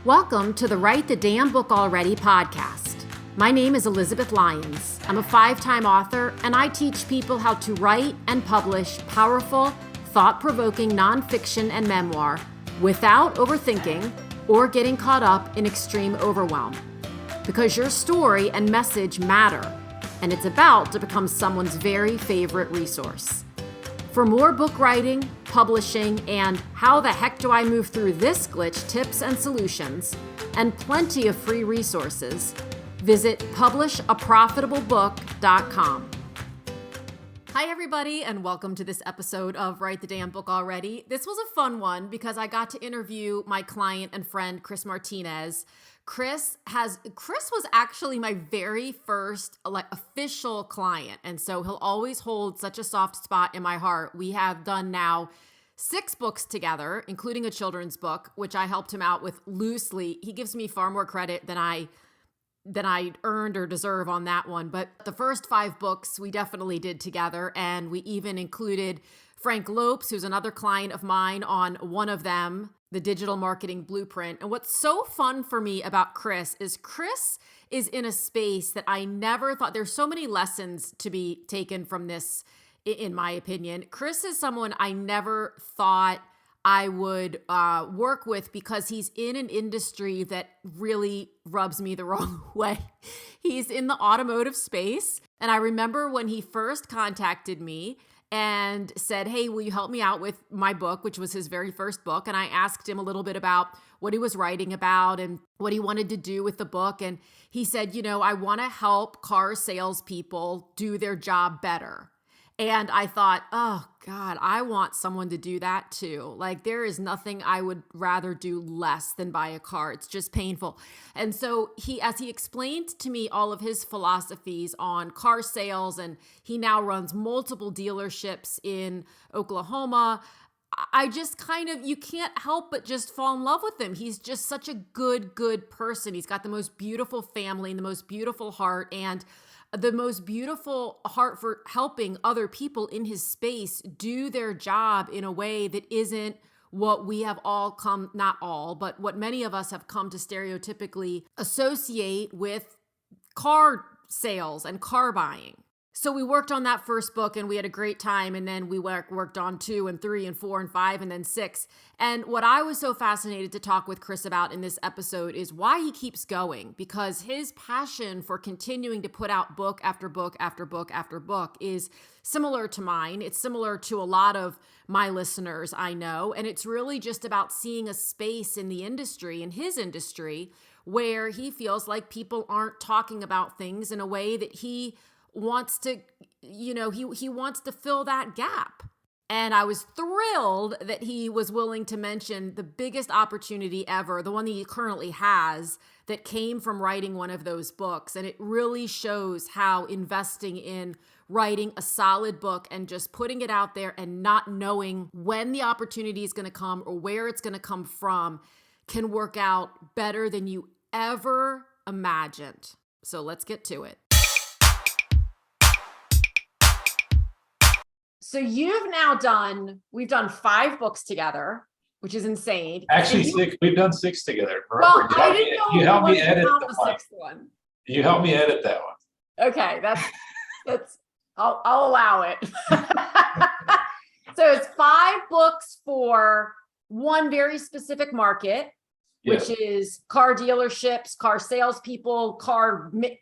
Welcome to the Write the Damn Book Already podcast. My name is Elizabeth Lyons. I'm a 5-time author, and I teach people how to write and publish powerful, thought-provoking nonfiction and memoir without overthinking or getting caught up in extreme overwhelm. Because your story and message matter, and it's about to become someone's very favorite resource. For more book writing, publishing, and how the heck do I move through this glitch tips and solutions, and plenty of free resources, visit publishaprofitablebook.com. Hi, everybody, and welcome to this episode of Write the Damn Book Already. This was a fun one because I got to interview my client and friend, Chris Martinez. Chris was actually my very first official client. And so he'll always hold such a soft spot in my heart. We have done now 6 books together, including a children's book, which I helped him out with loosely. He gives me far more credit than I earned or deserve on that one. But the first 5 books we definitely did together. And we even included Frank Lopes, who's another client of mine, on one of them, the Digital Marketing Blueprint. And what's so fun for me about Chris is in a space that I never thought, there's so many lessons to be taken from this, in my opinion. Chris is someone I never thought I would work with because he's in an industry that really rubs me the wrong way. He's in the automotive space. And I remember when he first contacted me and said, hey, will you help me out with my book, which was his very first book. And I asked him a little bit about what he was writing about and what he wanted to do with the book. And he said, I want to help car salespeople do their job better. And I thought, oh God, I want someone to do that too. Like, there is nothing I would rather do less than buy a car. It's just painful. And so as he explained to me all of his philosophies on car sales, and he now runs multiple dealerships in Oklahoma, I just you can't help but just fall in love with him. He's just such a good person. He's got the most beautiful family and the most beautiful heart, and the most beautiful heart for helping other people in his space do their job in a way that isn't what we have not all, but what many of us have come to stereotypically associate with car sales and car buying. So we worked on that first book and we had a great time. And then we worked on 2 and 3 and 4 and 5 and then 6. And what I was so fascinated to talk with Chris about in this episode is why he keeps going, because his passion for continuing to put out book after book after book after book is similar to mine. It's similar to a lot of my listeners I know. And it's really just about seeing a space in the industry, in his industry, where he feels like people aren't talking about things in a way that he wants to, he wants to fill that gap. And I was thrilled that he was willing to mention the biggest opportunity ever, the one that he currently has, that came from writing one of those books. And it really shows how investing in writing a solid book and just putting it out there and not knowing when the opportunity is going to come or where it's going to come from can work out better than you ever imagined. So let's get to it. So we've done 5 books together, which is insane. Actually, 6. We've done 6 together. Well, I didn't know you helped me edit the 6th one. You helped me edit that one. Okay, I'll allow it. So it's 5 books for one very specific market, which is car dealerships, car salespeople,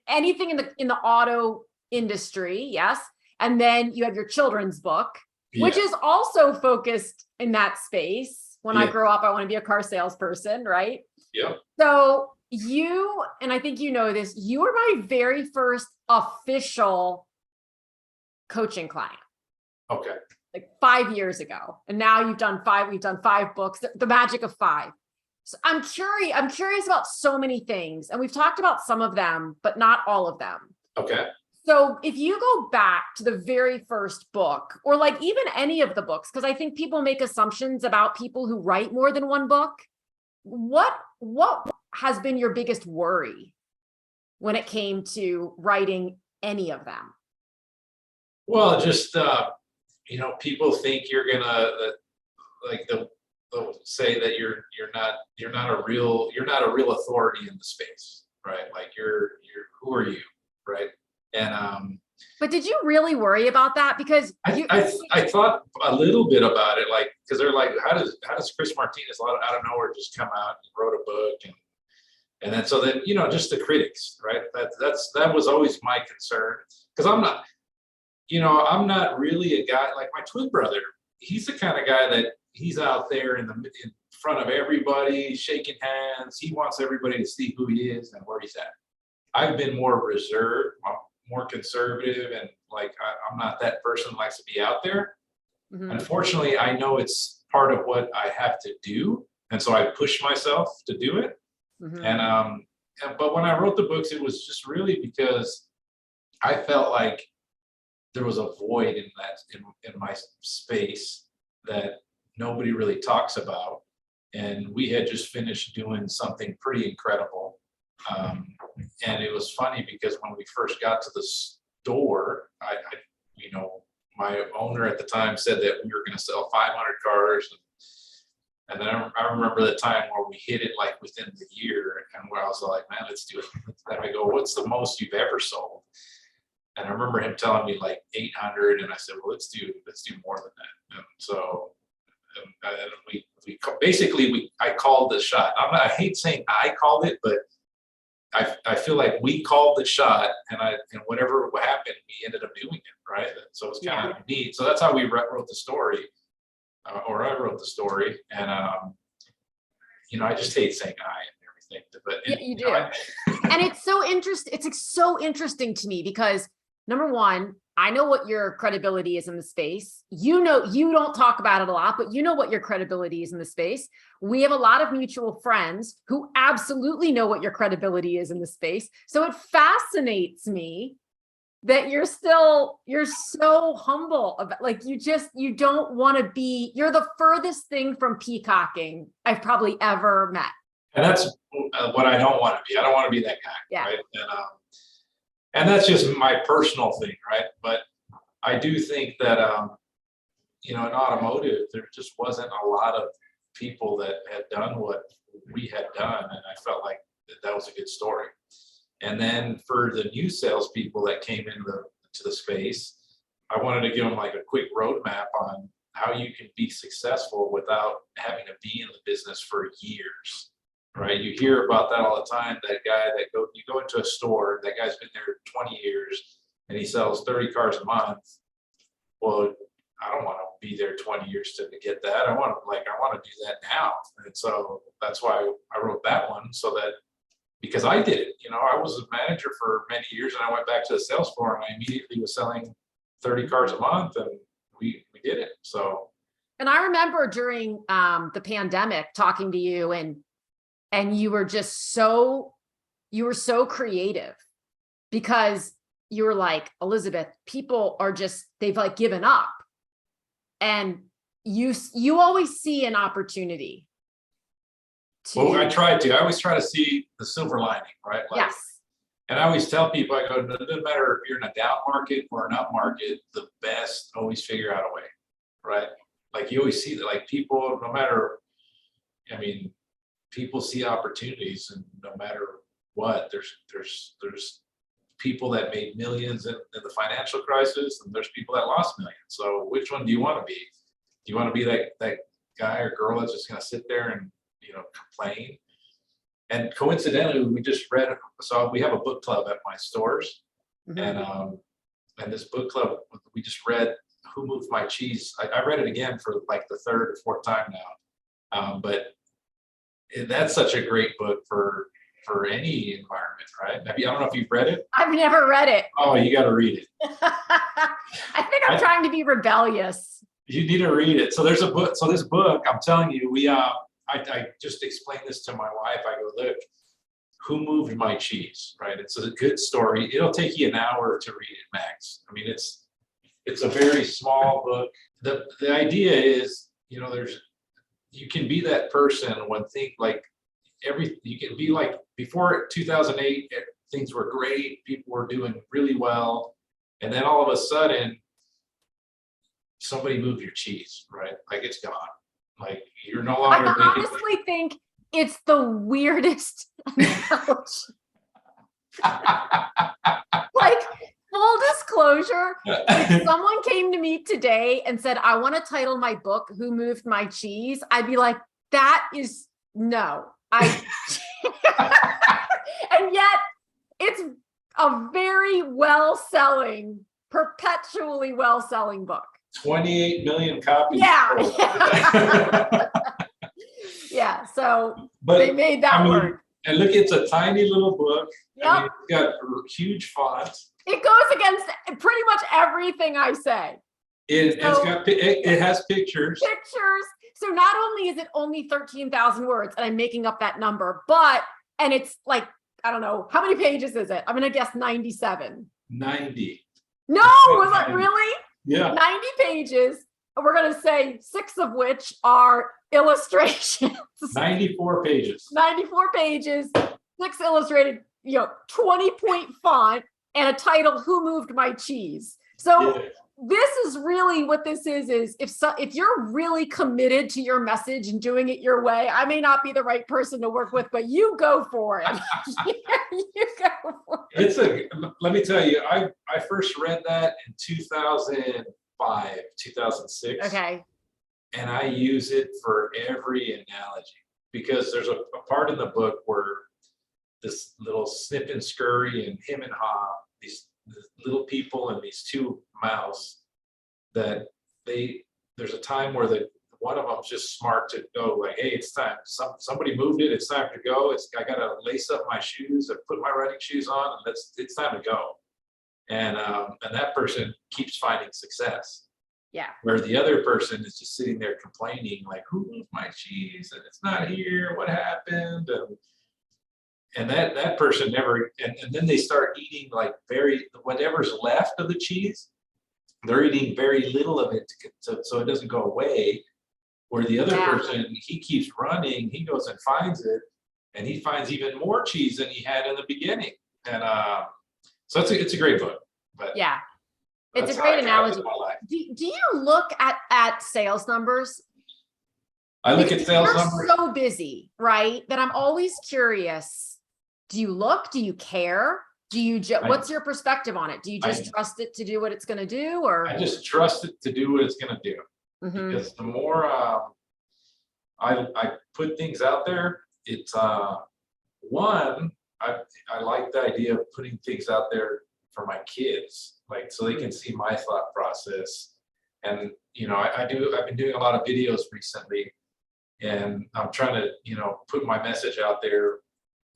anything in the auto industry. Yes. And then you have your children's book, which is also focused in that space. When I grow up, I want to be a car salesperson, right? Yeah. So and I think you know this, you were my very first official coaching client. Okay. Like 5 years ago. And now we've done 5 books, the magic of 5. So I'm curious about so many things. And we've talked about some of them, but not all of them. Okay. So if you go back to the very first book, or like even any of the books, because I think people make assumptions about people who write more than one book, what has been your biggest worry when it came to writing any of them? Well, just, people think you're gonna, like the say that you're not a real authority in the space, right? Like who are you, right? And But did you really worry about that? Because I thought a little bit about it, like, because they're like, how does Chris Martinez out of nowhere just come out and wrote a book, and then so then just the critics, right? That was always my concern, because I'm not really a guy like my twin brother. He's the kind of guy that he's out there in front of everybody, shaking hands. He wants everybody to see who he is and where he's at. I've been more reserved, more conservative, and like I'm not that person who likes to be out there. Mhm. Unfortunately, I know it's part of what I have to do, and so I push myself to do it. Mhm. But when I wrote the books, it was just really because I felt like there was a void in my space that nobody really talks about, and we had just finished doing something pretty incredible. And it was funny because when we first got to the store, I my owner at the time said that we were going to sell 500 cars. And then I remember the time where we hit it like within the year, and where I was like, man, let's do it. And I go, what's the most you've ever sold? And I remember him telling me like 800, and I said, well, let's do more than that. And so I called the shot. I hate saying I called it, but I feel like we called the shot, and whatever happened, we ended up doing it, right? And so it's kind of neat. So that's how we wrote the story, or I wrote the story, and I just hate saying I and everything, but Yeah, you do. And it's so interesting. It's so interesting to me because number one, I know what your credibility is in the space. You don't talk about it a lot, but you know what your credibility is in the space. We have a lot of mutual friends who absolutely know what your credibility is in the space. So it fascinates me that you're so humble about, like, you don't want to be, you're the furthest thing from peacocking I've probably ever met. And that's what I don't want to be. I don't want to be that guy, right? And that's just my personal thing, right? But I do think that, in automotive, there just wasn't a lot of people that had done what we had done, and I felt like that was a good story. And then for the new salespeople that came into the space, I wanted to give them like a quick roadmap on how you can be successful without having to be in the business for years. Right, you hear about that all the time. That guy you go into a store, that guy's been there 20 years and he sells 30 cars a month. Well, I don't want to be there 20 years to get that. I want to do that now. And so that's why I wrote that one, so that, because I did it. I was a manager for many years, and I went back to the sales floor, and I immediately was selling 30 cars a month, and we did it. So. And I remember during the pandemic talking to you, and you were so creative, because you were like, Elizabeth, people are they've like given up, and you always see an opportunity. Well, I always try to see the silver lining, right? Like, yes. And I always tell people, I go, it doesn't matter if you're in a down market or an up market, the best always figure out a way, right? Like you always see that, like people, no matter, people see opportunities, and no matter what, there's people that made millions in the financial crisis, and there's people that lost millions. So which one do you want to be? Do you want to be that guy or girl that's just going to sit there and complain? And coincidentally, we just read. So we have a book club at my stores, and this book club, we just read "Who Moved My Cheese." I read it again for like the third or fourth time now, but that's such a great book for any environment, right? I don't know if you've read it. I've never read it. Oh, you got to read it. I think I'm trying to be rebellious. You need to read it. So there's a book. So this book, I'm telling you, I just explained this to my wife. I go, look, Who Moved My Cheese, right? It's a good story. It'll take you an hour to read it max. It's a very small book. The idea is, you can be that person when you can be like, before 2008, things were great. People were doing really well. And then all of a sudden, somebody moved your cheese, right? Like it's gone. Like You're no longer I honestly think it's the weirdest analogy. Like, full disclosure, if someone came to me today and said, I want to title my book, Who Moved My Cheese? I'd be like, that is no. And yet it's a very well-selling, perpetually well-selling book. 28 million copies. Yeah. Yeah. So but they made that work. And look, it's a tiny little book. Yep. I mean, it's got huge font. It goes against pretty much everything I say. It has pictures. Pictures. So not only is it only 13,000 words, and I'm making up that number, and it's like, I don't know, how many pages is it? I'm going to guess 97. 90. No, was it really? Yeah. 90 pages. We're going to say 6 of which are illustrations. 94 pages. 94 pages, 6 illustrated, 20-point font, and a title, Who Moved My Cheese? So this is really what this is if you're really committed to your message and doing it your way, I may not be the right person to work with, but you go for it. You go for it. Let me tell you, I first read that in 2005, 2006. Okay. And I use it for every analogy because there's a part in the book where this little Snip and Scurry and Him and Ha, these little people and these 2 mouse, that there's a time where one of them's just smart to go like, hey, it's time. Somebody moved it. It's time to go. I got to lace up my shoes and put my running shoes on, and it's time to go. And that person keeps finding success. Yeah. Where the other person is just sitting there complaining, like, who moved my cheese? And it's not here. What happened? And that person never, and then they start eating like whatever's left of the cheese, they're eating very little of it so it doesn't go away. Where the other person, he keeps running, he goes and finds it, and he finds even more cheese than he had in the beginning. And so it's a great book. But yeah. It's a great analogy. Do you look at sales numbers? I look at sales numbers. You're so busy, right? That I'm always curious. Do you look? Do you care? What's your perspective on it? Do you just trust it to do what it's going to do, or? I just trust it to do what it's going to do. Mm-hmm. Because the more I put things out there, it's one, I like the idea of putting things out there for my kids, like so they can see my thought process. And I've been doing a lot of videos recently, and I'm trying to put my message out there.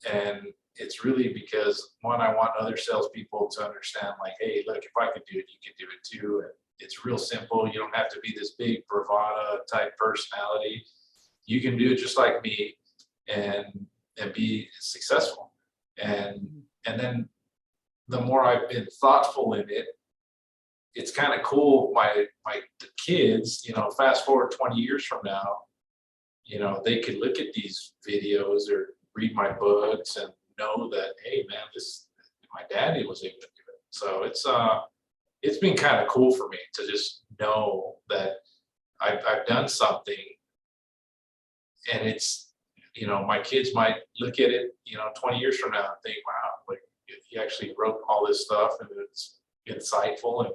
And it's really because one, I want other salespeople to understand, like, hey, look, if I could do it, you can do it too. And it's real simple. You don't have to be this big bravado type personality. You can do it just like me and be successful. And then the more I've been thoughtful in it, it's kind of cool. My kids, fast forward 20 years from now, they could look at these videos or read my books and know that, hey man, my daddy was able to do it. So it's been kind of cool for me to just know that I've done something, and it's, my kids might look at it, 20 years from now and think, wow, like he actually wrote all this stuff and it's insightful,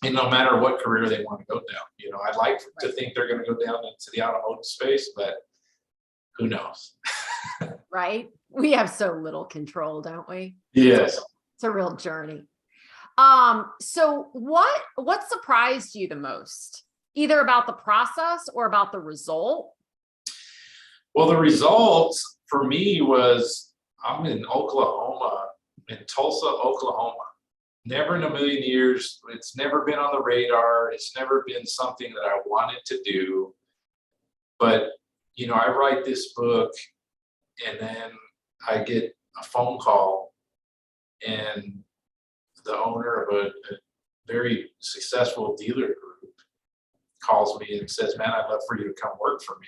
and no matter what career they want to go down, I'd like to think they're going to go down into the automotive space, but who knows? Right? We have so little control, don't we? Yes. It's a real journey. So what surprised you the most, either about the process or about the result? Well, the results for me was, I'm in Oklahoma, in Tulsa, Oklahoma. Never in a million years. It's never been on the radar. It's never been something that I wanted to do. But, I write this book, and then I get a phone call, and the owner of a very successful dealer group calls me and says, man, I'd love for you to come work for me.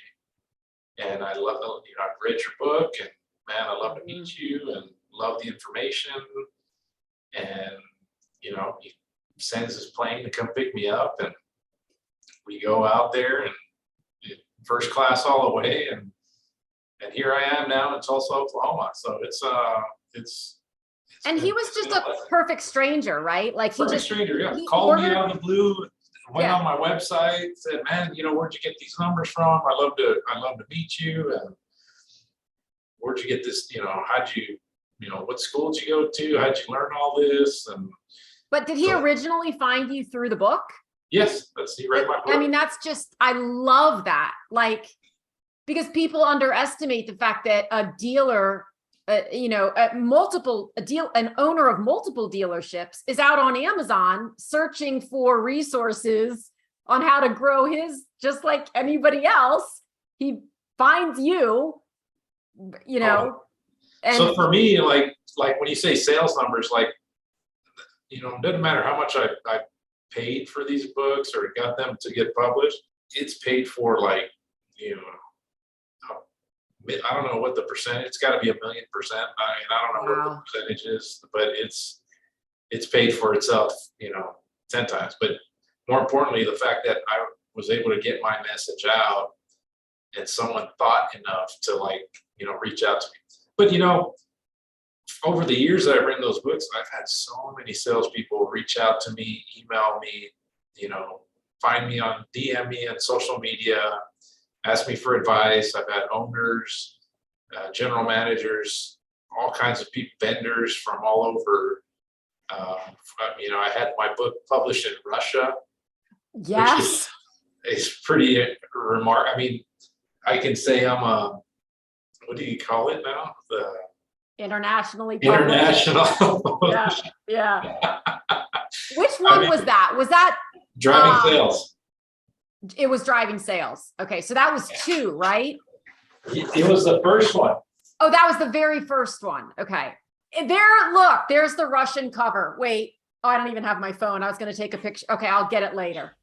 And I love, I've read your book, and man, I'd love to meet you and love the information. And, he sends his plane to come pick me up, and we go out there, and first class all the way. And here I am now in Tulsa, Oklahoma. So it's and he was just a perfect stranger, right? Like perfect stranger, yeah. Called me out of the blue, went on my website, said, man, where'd you get these numbers from? I'd love to meet you. And where'd you get this? How'd you, what school did you go to? How'd you learn all this? And but did he originally find you through the book? Yes, he read my book. I mean, that's just, I love that. Like, because people underestimate the fact that a dealer, an owner of multiple dealerships is out on Amazon searching for resources on how to grow his, just like anybody else. He finds you, and so for me, like when you say sales numbers, like, it doesn't matter how much I paid for these books or got them to get published. It's paid for, like, I don't know what the percentage. It's got to be 1,000,000%. I don't know what the percentage is, but it's paid for itself, 10 times. But more importantly, the fact that I was able to get my message out, and someone thought enough to, reach out to me. But over the years that I've written those books, I've had so many salespeople reach out to me, email me, find me on DM me on social media, ask me for advice. I've had owners, general managers, all kinds of people, vendors from all over. I had my book published in Russia. Yes. It's pretty remarkable. I mean, I can say I'm what do you call it now? The internationally published. International. Yeah. Which one was that? Was that Driving Sales? It was Driving Sales. Okay, so that was 2, right? It was the first one. Oh, that was the very first one. Okay. There's the Russian cover. Wait. Oh, I don't even have my phone. I was going to take a picture. Okay, I'll get it later.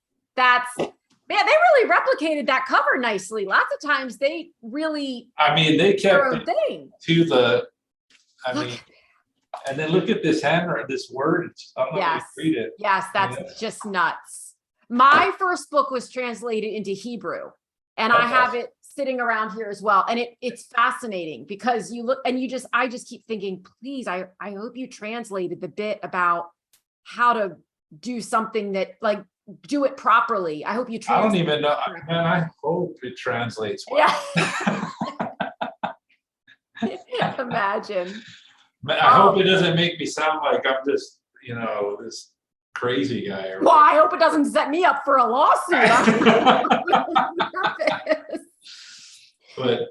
Man, they really replicated that cover nicely. Lots of times they really. I mean, they kept it to the. And then look at this handwriting, this word. I'm not going to read it. Yes, that's just nuts. My first book was translated into Hebrew, and I have it sitting around here as well. And it's fascinating because you look and I just keep thinking, please, I hope you translated the bit about how to do something that, like, do it properly. I hope you translate. I don't even know. Man, I hope it translates well. Yeah. Imagine. I hope it doesn't make me sound like I'm just, this crazy guy. Well, I hope it doesn't set me up for a lawsuit. But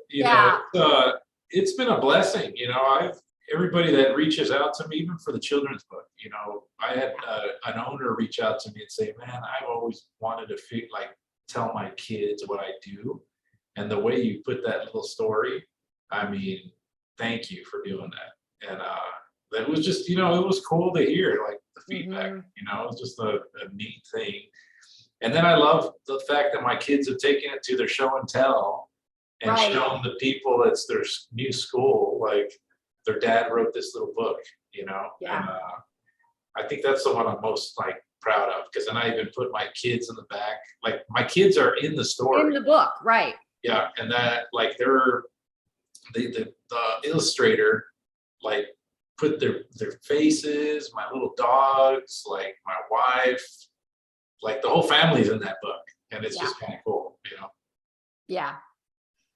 it's been a blessing. Everybody that reaches out to me, even for the children's book, I had an owner reach out to me and say, man, I've always wanted to tell my kids what I do. And the way you put that little story, I mean, thank you for doing that. And that was just, it was cool to hear, like, the feedback, it was just a neat thing. And then I love the fact that my kids have taken it to their show and tell and shown the people that's their new school, like, their dad wrote this little book, and I think that's the one I'm most, like, proud of, because then I even put my kids in the back. Like, my kids are in the story. In the book, right. Yeah, and that, like, they're the illustrator, like, put their faces, my little dogs, like, my wife, like, the whole family's in that book, and it's just kind of cool, Yeah.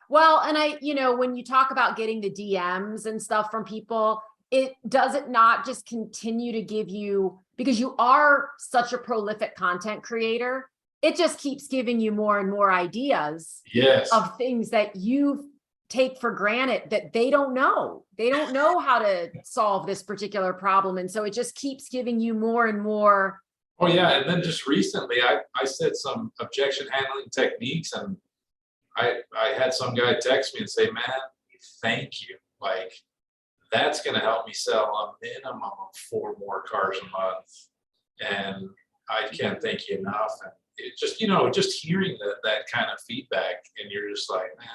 Well, and when you talk about getting the DMs and stuff from people, does it not just continue to give you, because you are such a prolific content creator, it just keeps giving you more and more ideas of things that you take for granted that they don't know. They don't know how to solve this particular problem. And so it just keeps giving you more and more. Oh, yeah. And then just recently, I said some objection handling techniques, and I had some guy text me and say, man, thank you. Like, that's going to help me sell a minimum of 4 more cars a month. And I can't thank you enough. And it just, just hearing that kind of feedback, and you're just like, man,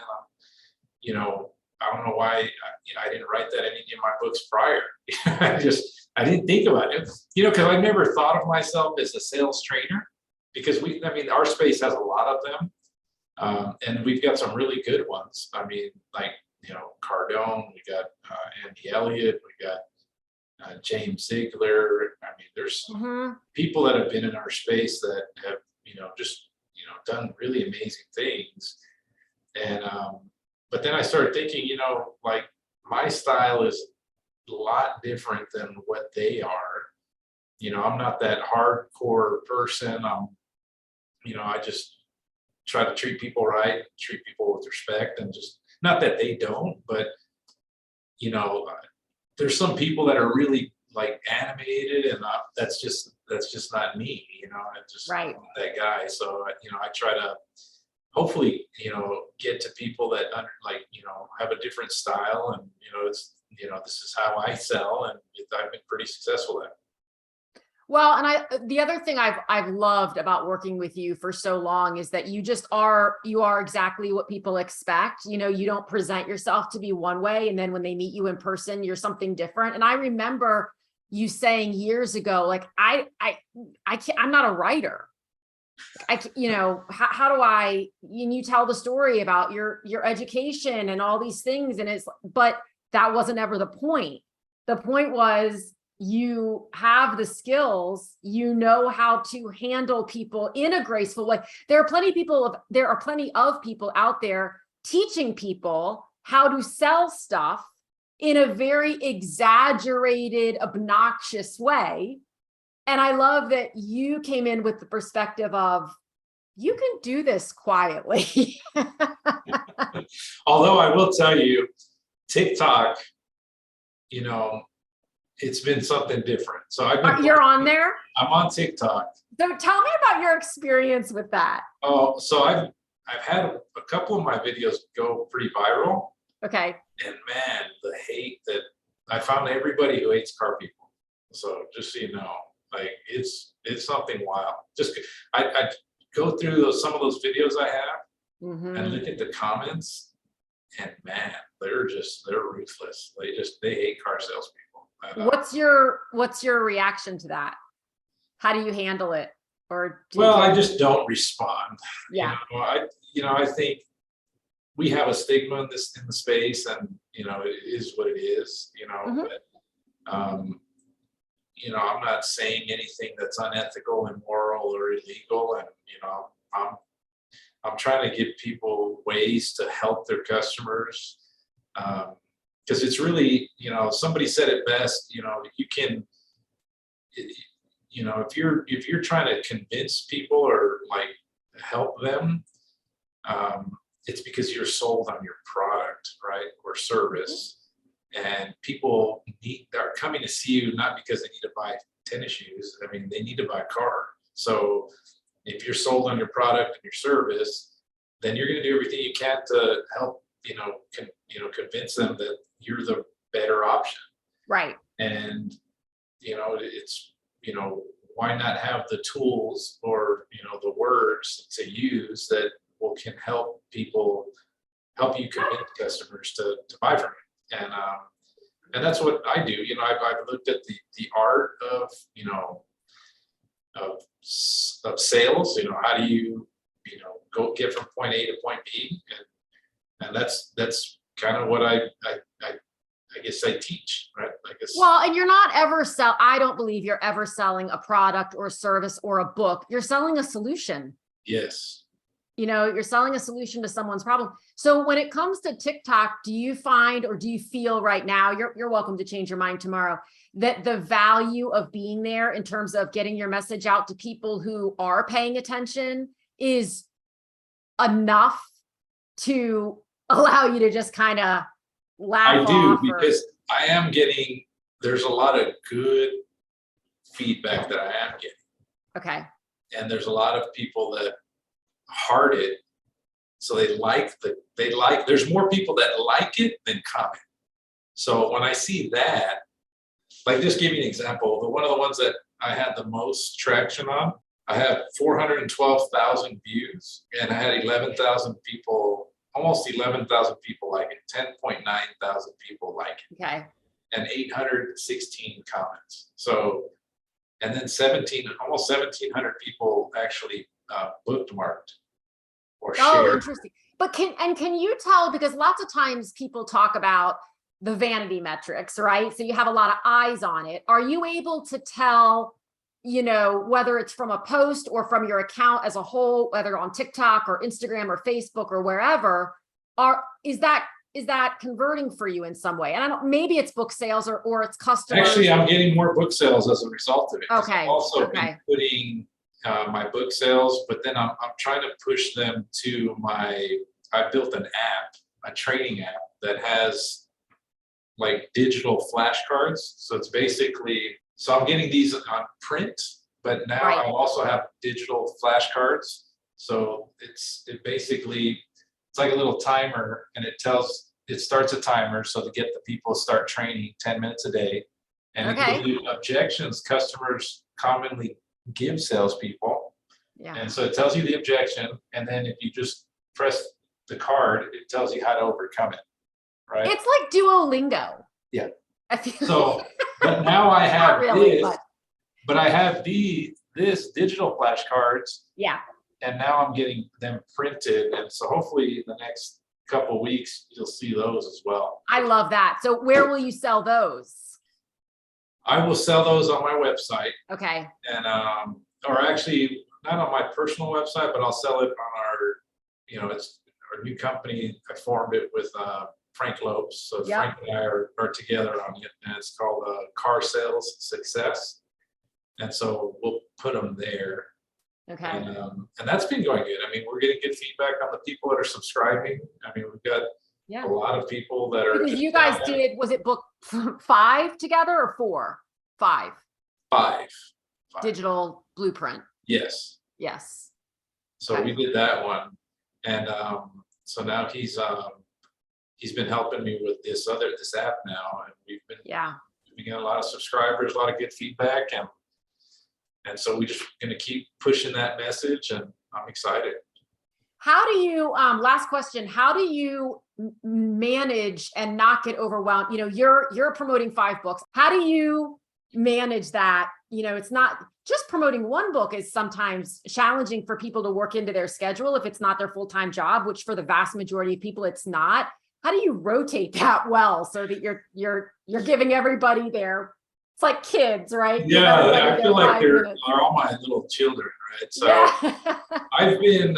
I don't know why I didn't write that in my books prior. I didn't think about it, because I never thought of myself as a sales trainer, because our space has a lot of them. And we've got some really good ones. I mean, like, Cardone, we got Andy Elliott, we got James Ziegler. I mean, there's people that have been in our space that have, just, done really amazing things. And, but then I started thinking, like my style is a lot different than what they are. I'm not that hardcore person. I just try to treat people right, treat people with respect, and just not that they don't, but there's some people that are really like animated, and that's just not me. I just Right. not that guy. So I try to hopefully get to people that have a different style, and it's this is how I sell, and I've been pretty successful at it. Well, and the other thing I've loved about working with you for so long is that you are exactly what people expect. You don't present yourself to be one way, and then when they meet you in person, you're something different. And I remember you saying years ago, like, I can't, I'm not a writer. How do I, and you tell the story about your education and all these things, but that wasn't ever the point. The point was, you have the skills, how to handle people in a graceful way. There are plenty of people out there teaching people how to sell stuff in a very exaggerated, obnoxious way. And I love that you came in with the perspective of, you can do this quietly. Although I will tell you, TikTok, it's been something different. So You're on there? I'm on TikTok. So tell me about your experience with that. Oh, so I've had a couple of my videos go pretty viral. Okay. And man, the hate that I found, everybody who hates car people. So just so you know, like it's something wild. Just I go through some of those videos I have and look at the comments, and man, they're ruthless. They hate car salespeople. What's your reaction to that? How do you handle it? I just don't respond. Yeah. I think we have a stigma in the space, and it is what it is. But I'm not saying anything that's unethical, immoral, or illegal, and I'm trying to give people ways to help their customers. Because it's really, somebody said it best, you can, if you're trying to convince people or like help them, it's because you're sold on your product, right, or service. And people are coming to see you not because they need to buy tennis shoes. I mean, they need to buy a car. So if you're sold on your product and your service, then you're going to do everything you can to help convince them that you're the better option. Right. And it's why not have the tools or the words to use that can help you convince customers to buy from you. And that's what I do. I've looked at the art of of sales. How do you go get from point A to point B, and that's kind of what I guess I teach, right? I guess. Well, and you're not ever I don't believe you're ever selling a product or service or a book. You're selling a solution. Yes. You're selling a solution to someone's problem. So when it comes to TikTok, do you find, or do you feel right now, you're welcome to change your mind tomorrow, that the value of being there in terms of getting your message out to people who are paying attention is enough to allow you to just kind of laugh? I do, because I am getting, there's a lot of good feedback that I am getting. Okay. And there's a lot of people that heart it. So there's more people that like it than comment. So when I see that, like, just give you an example, one of the ones that I had the most traction on, I had 412,000 views, and I had 11,000 people, almost 11,000 people like it, 10.9 thousand people like it. Okay. And 816 comments. So, and then almost 1,700 people actually bookmarked or Oh, share. interesting. But can you tell, because lots of times people talk about the vanity metrics, right? So you have a lot of eyes on it. Are you able to tell, whether it's from a post or from your account as a whole, whether on TikTok or Instagram or Facebook or wherever, is that converting for you in some way? And I don't, maybe it's book sales or it's customers. Actually, I'm getting more book sales as a result of it. Okay. I've also been putting my book sales, but then I'm trying to push them to I built an app, a training app that has like digital flashcards. So it's basically, so I'm getting these on print, but now I also have digital flashcards. So it's like a little timer, and it starts a timer. So to get the people to start training 10 minutes a day, and it gives you objections customers commonly give salespeople. Yeah. And so it tells you the objection, and then if you just press the card, it tells you how to overcome it. Right? It's like Duolingo. Yeah. So, but now I have really, but I have this digital flashcards. Yeah. And now I'm getting them printed, and so hopefully in the next couple of weeks you'll see those as well. I love that. So where will you sell those? I will sell those on my website. Okay. And or actually not on my personal website, but I'll sell it on our, it's our new company. I formed it with Frank Lopes. So Frank and I are together on it, and it's called Car Sales Success. And so we'll put them there. Okay. And that's been going good. I mean, we're getting good feedback on the people that are subscribing. I mean, we've got a lot of people that are. Because you guys did, was it book 5 together or 4? 5. 5. Digital blueprint. Yes. Yes. So we did that one, and so now he's been helping me with this app now, and we've been getting a lot of subscribers, a lot of good feedback, and so we're just going to keep pushing that message, and I'm excited. How do you, last question, how do you manage and not get overwhelmed? You're promoting 5 books. How do you manage that? It's not just promoting one book is sometimes challenging for people to work into their schedule if it's not their full-time job, which for the vast majority of people, it's not. How do you rotate that well so that you're giving everybody it's like kids, right? Yeah, I feel like they're all my little children, right? So I've been,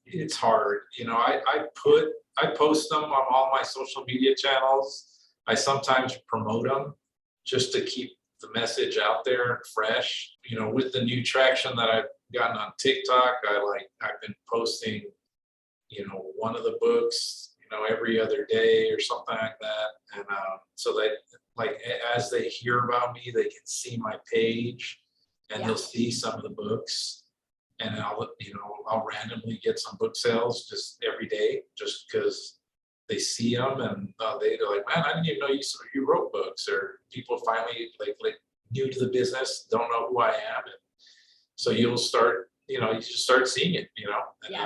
it's hard. I post them on all my social media channels. I sometimes promote them just to keep the message out there and fresh. With the new traction that I've gotten on TikTok, I've been posting, one of the books, every other day or something like that. And so that as they hear about me, they can see my page, and they'll see some of the books, and I'll randomly get some book sales just every day, just because they see them, and they're like, man, I didn't even know you wrote books. Or people finally like new to the business, don't know who I am, and so you'll start, you just start seeing it, and,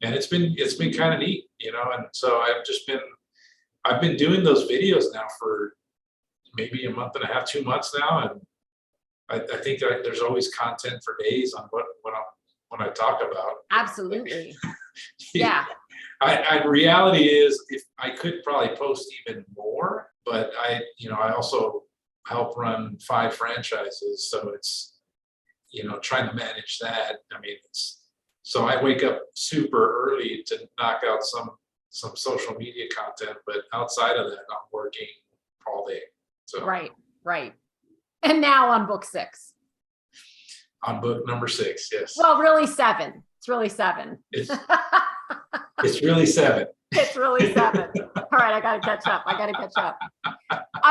and it's been kind of neat, and so I've been doing those videos now for maybe a month and a half, 2 months now, and I think there's always content for days on what I talk about. Absolutely. Reality is, if I could probably post even more, but I also help run 5 franchises, so it's trying to manage that. I mean, so I wake up super early to knock out some social media content, but outside of that, I'm working all day. So right. And now on book 6. On book number 6, yes. Well, really 7. It's really 7. It's really 7. It's really 7. All right, I got to catch up. I'm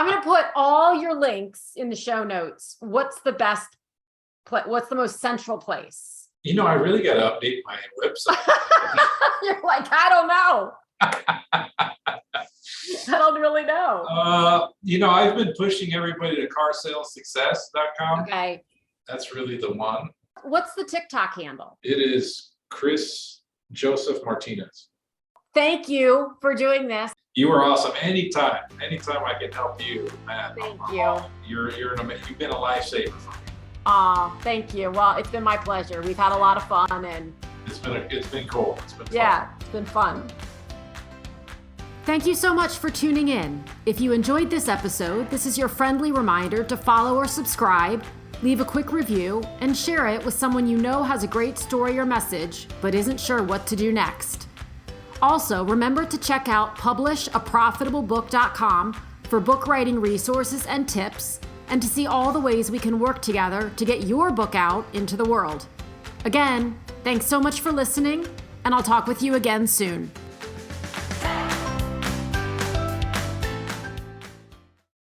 going to put all your links in the show notes. What's the most central place? I really got to update my website. You're like, I don't know. I don't really know. I've been pushing everybody to carsalessuccess.com. Okay. That's really the one. What's the TikTok handle? It is Chris Joseph Martinez. Thank you for doing this. You are awesome. Anytime I can help you, man. Thank you. You've been a lifesaver for me. Thank you. Well, it's been my pleasure. We've had a lot of fun, and It's been cool. It's been fun. Yeah, it's been fun. Thank you so much for tuning in. If you enjoyed this episode, this is your friendly reminder to follow or subscribe, leave a quick review, and share it with someone you know has a great story or message, but isn't sure what to do next. Also, remember to check out publishaprofitablebook.com for book writing resources and tips, and to see all the ways we can work together to get your book out into the world. Again, thanks so much for listening, and I'll talk with you again soon.